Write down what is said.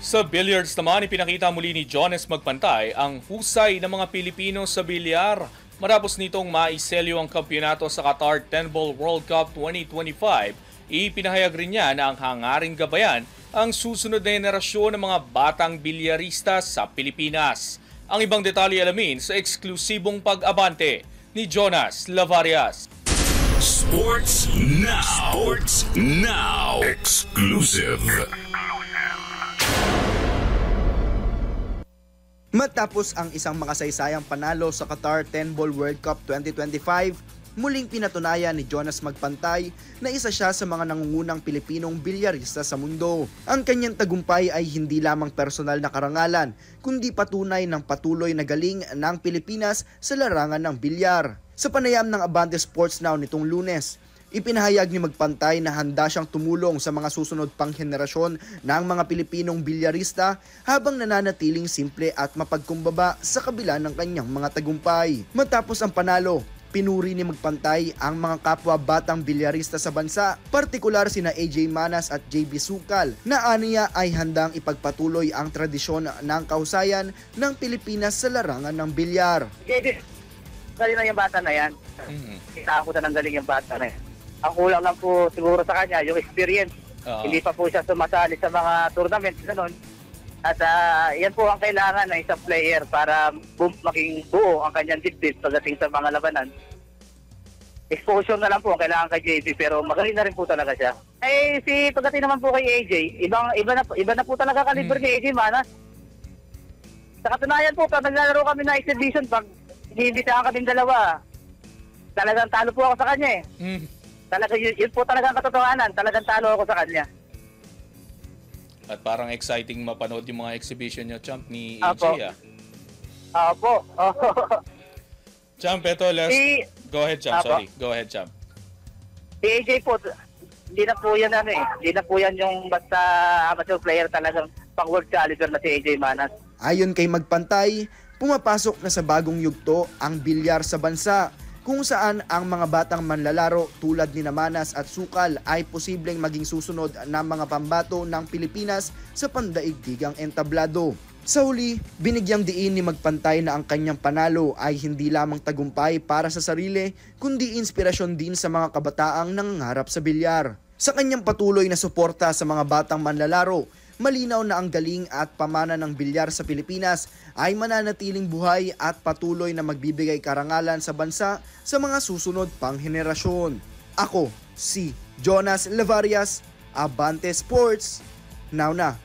Sa billiards naman, ipinakita muli ni Jonas Magpantay ang husay ng mga Pilipino sa bilyar. Matapos nitong maiselyo ang kampyonato sa Qatar 10-Ball World Cup 2025, ipinahayag rin niya na ang hangaring gabayan ang susunod na henerasyon ng mga batang bilyarista sa Pilipinas. Ang ibang detalye alamin sa eksklusibong pag-abante ni Jonas Lavarias. Sports Now. Sports Now. Exclusive. Matapos ang isang makasaysayang panalo sa Qatar 10-Ball World Cup 2025, muling pinatunayan ni Jonas Magpantay na isa siya sa mga nangungunang Pilipinong bilyarista sa mundo. Ang kanyang tagumpay ay hindi lamang personal na karangalan, kundi patunay ng patuloy na galing ng Pilipinas sa larangan ng bilyar. Sa panayam ng Abante Sports Now nitong Lunes, ipinahayag ni Magpantay na handa siyang tumulong sa mga susunod pang henerasyon ng mga Pilipinong bilyarista habang nananatiling simple at mapagkumbaba sa kabila ng kanyang mga tagumpay. Matapos ang panalo, pinuri ni Magpantay ang mga kapwa batang bilyarista sa bansa, partikular sina AJ Manas at JB Sukal, na aniya ay handang ipagpatuloy ang tradisyon ng kahusayan ng Pilipinas sa larangan ng bilyar. Galing na yung bata na yan. Kita ko na ng galing yung bata na yan. Ang kulang lang po siguro sa kanya, yung experience. Hindi pa po siya sumasali sa mga tournament, gano'n. At yan po ang kailangan ng isang player para maging buo ang kanyang dibdib pagdating sa mga labanan. Exposure na lang po ang kailangan kay JB, pero magaling na rin po talaga siya. Pagdating naman po kay AJ, iba na po talaga kaliber ni AJ Manas. Sa katunayan po, pag naglalaro kami na exhibition, pag iniimbitahan kami dalawa, talagang talo po ako sa kanya eh. Talaga, yun po talagang katotohanan. Talagang talo ako sa kanya. At parang exciting mapanood yung mga exhibition nyo, Champ, ni AJ. Opo. Champ, ito, go ahead, Champ. Sorry. Go ahead, Champ. Si AJ po, hindi na po yan Hindi na po yan yung basta amateur player, talagang pang world caliber na si AJ Manas. Ayon kay Magpantay, pumapasok na sa bagong yugto ang bilyar sa bansa, kung saan ang mga batang manlalaro tulad ni Manas at Sukal ay posibleng maging susunod na mga pambato ng Pilipinas sa pandaigdigang entablado. Sa huli, binigyang diin ni Magpantay na ang kanyang panalo ay hindi lamang tagumpay para sa sarili, kundi inspirasyon din sa mga kabataang nangangarap sa bilyar. Sa kanyang patuloy na suporta sa mga batang manlalaro, malinaw na ang galing at pamana ng bilyar sa Pilipinas ay mananatiling buhay at patuloy na magbibigay karangalan sa bansa sa mga susunod pang henerasyon. Ako, si Jonas Lavarias, Abante Sports, Now na!